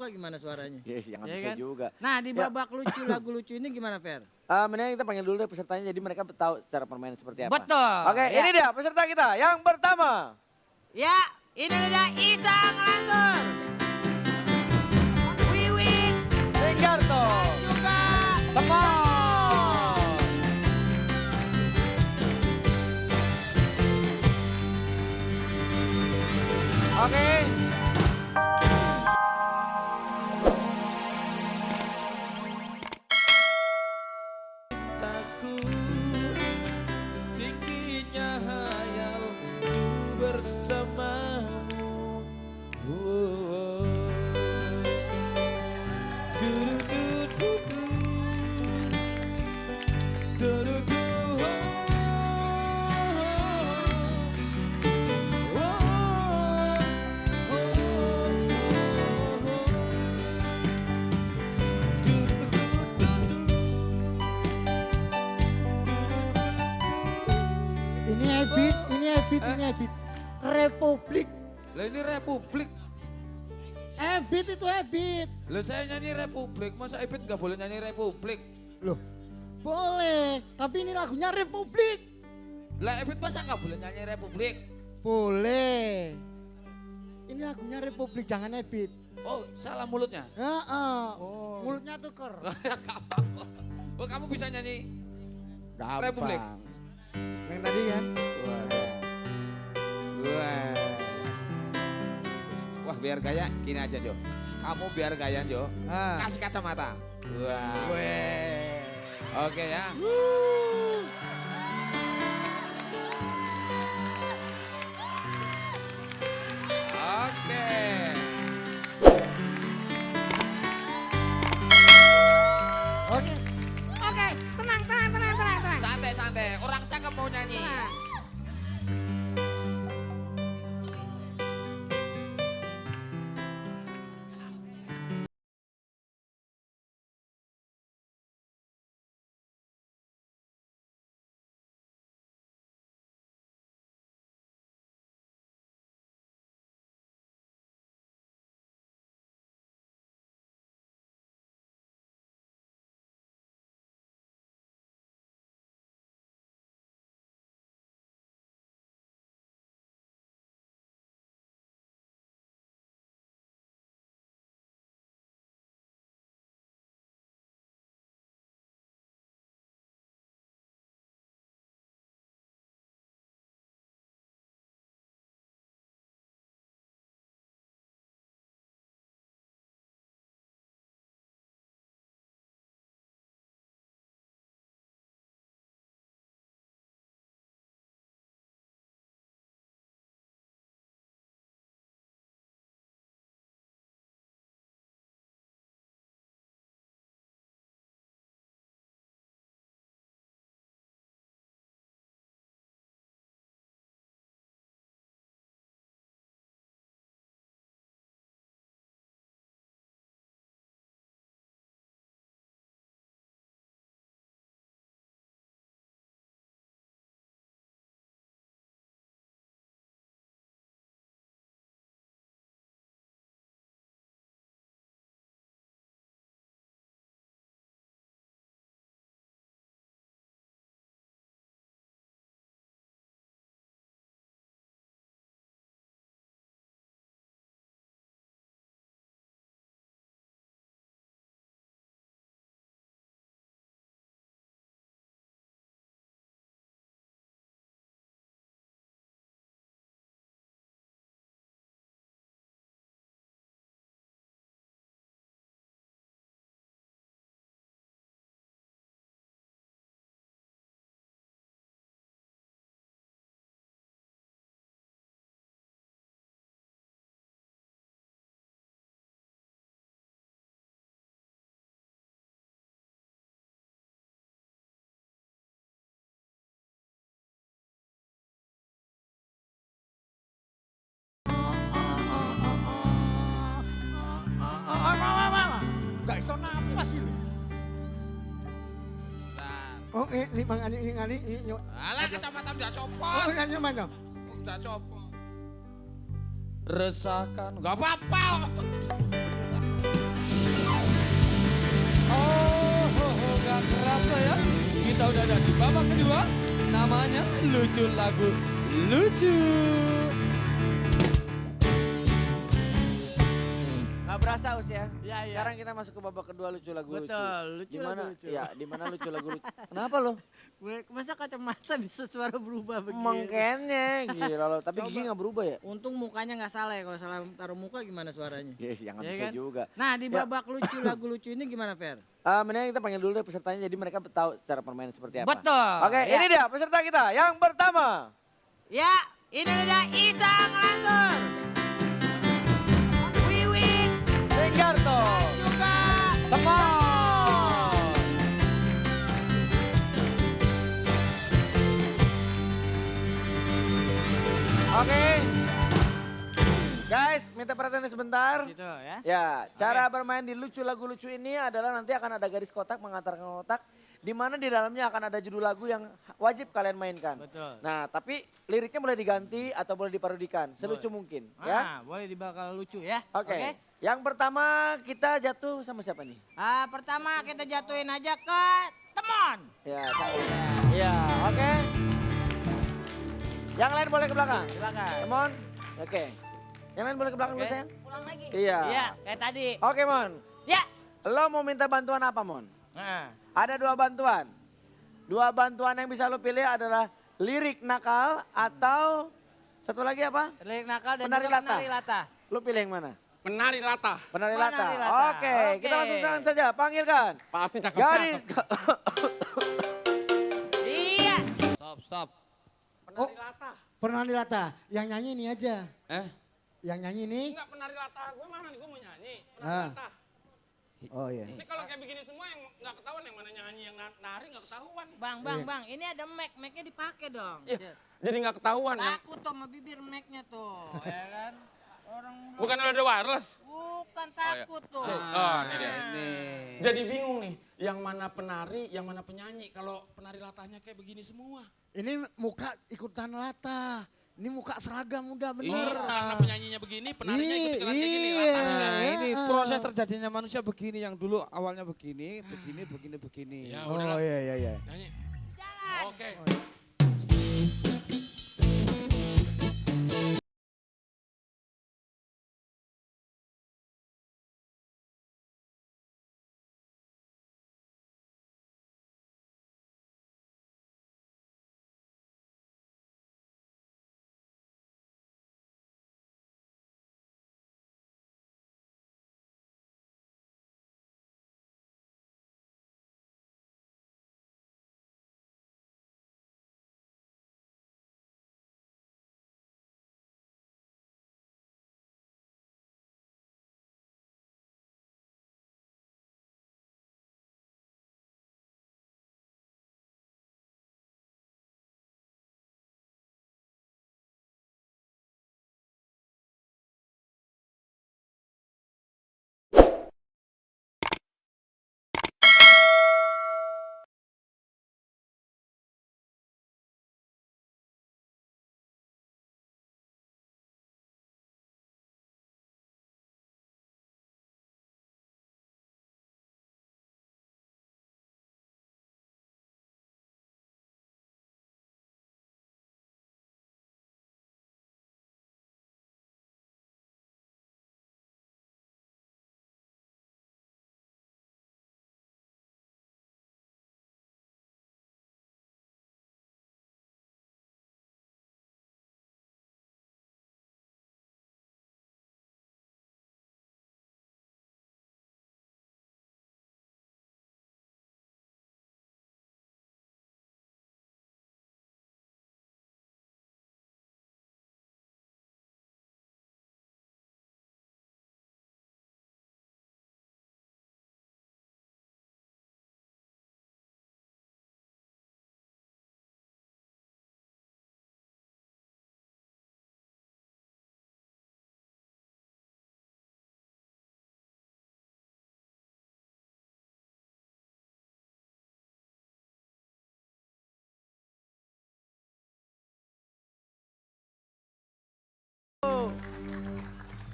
apa gimana suaranya? Yes, jangan Ya bisa kan? juga. Nah di babak lucu lagu lucu ini gimana Fer? Mendingan kita panggil dulu deh pesertanya jadi mereka tahu cara permainan seperti apa. Betul. Oke, ya. ini dia peserta kita yang pertama. Ya, ini dia Isang Langgur. Wiwit. Tinggarto. Juga. Teman. Oke. Tingginya hayal ku bersamamu. Du-du-du-du-du. Du-du-du. Ini Ebit. Republik. Lah ini Republik. Ebit itu Ebit. Lah saya nyanyi Republik, masa Ipit gak boleh nyanyi Republik? Loh, boleh. Tapi ini lagunya Republik. Lah Ipit masa gak boleh nyanyi Republik? Boleh. Ini lagunya Republik, jangan Ebit. Oh, salah mulutnya? Oh. Mulutnya tuker. Oh, kamu bisa nyanyi Gampang. Republik? Yang tadi kan? Wah, biar gaya gini aja Jo. Kamu biar gaya Jo, kasih kacamata. Wah. Oke ya. Oke. Oke, tenang. Santai. Orang cakep mau nyanyi. Gak iso napas ini. Oh, ini Mang Ani ini. Alah kacamata udah sopo. Oh, nyanyi mana? Udah sopo. Resahkan, gak apa-apa. Gak kerasa ya, kita udah ada di babak kedua. Namanya lucu lagu lucu. Nggak berasa Us ya. Iya, iya. Sekarang kita masuk ke babak kedua lucu lagu lucu. Betul, lucu Dimana, lagu lucu. Ya, di mana lucu lagu lucu. Kenapa lo? Gue masa kacamata bisa suara berubah begini? Mengkennya, gila lo. Tapi Coba. gigi nggak berubah ya? Untung mukanya nggak salah ya, kalau salah taruh muka gimana suaranya? Yes, jangan Ya bisa kan? juga. Nah di Ya. babak lucu lagu lucu ini gimana Fer? Mendingan kita panggil dulu deh pesertanya jadi mereka tahu cara permainan seperti apa. Betul. Oke, Ya. ini dia peserta kita. Yang pertama. Ya, ini ada Isang Langgur. Wiwit Renggarto. juga. Teman. Oke. Guys, minta perhatian sebentar. Situ ya. Ya, cara bermain di lucu lagu lucu ini adalah nanti akan ada garis kotak mengantarkan kotak di mana di dalamnya akan ada judul lagu yang wajib kalian mainkan. Betul. Nah, tapi liriknya boleh diganti atau boleh diparodikan, selucu mungkin, ya. Boleh dibakal lucu ya. Oke. Yang pertama kita jatuh sama siapa nih? Pertama kita jatuhin aja ke Temon. Ya, Iya, oke. Yang lain boleh ke belakang. Silakan. Come on. Oke. Yang lain boleh ke belakang dulu, Oke. sayang? Pulang lagi. Iya. Iya, kayak tadi. Oke, Mon. Ya. Lo mau minta bantuan apa, Mon? Nah, Ada dua bantuan. Dua bantuan yang bisa lo pilih adalah lirik nakal atau satu lagi apa? lirik nakal dan Penari juga latah. penari latah. Lo pilih yang mana? Penari latah. Penari Penari latah. latah. Oke, kita Oke. langsung saja. Panggilkan. Pasti Garis. Iya. Stop. Oh, penari latah. Yang nyanyi ini aja. Yang nyanyi ini. Enggak penari latah. Gue mana nih? Gue mau nyanyi. Penari Ah. latah. Oh iya. Ini kalau kayak begini semua yang nggak ketahuan yang mana nyanyi yang nari nggak ketahuan. Bang, ini ada mic-nya dipakai dong. Iya. Jadi nggak ketahuan ya. Takut tuh sama bibir mic-nya tuh, ya kan? Orang Bukan ada wireless. bukan takut tuh. Oh, ini dia. Nih. Jadi bingung nih, yang mana penari, yang mana penyanyi. Kalau penari latahnya kayak begini semua. Ini muka ikutan latah. Ini muka seragam udah bener. Iya, karena penyanyinya begini, penarinya ikut kayak gini. Iya. latahnya. Nah, ini proses terjadinya manusia begini yang dulu awalnya begini. Ya, Oh udahlah. iya. Nyanyi. Jalan. Oke.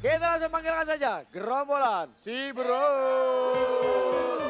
Kita langsung panggilkan saja gerombolan si bro.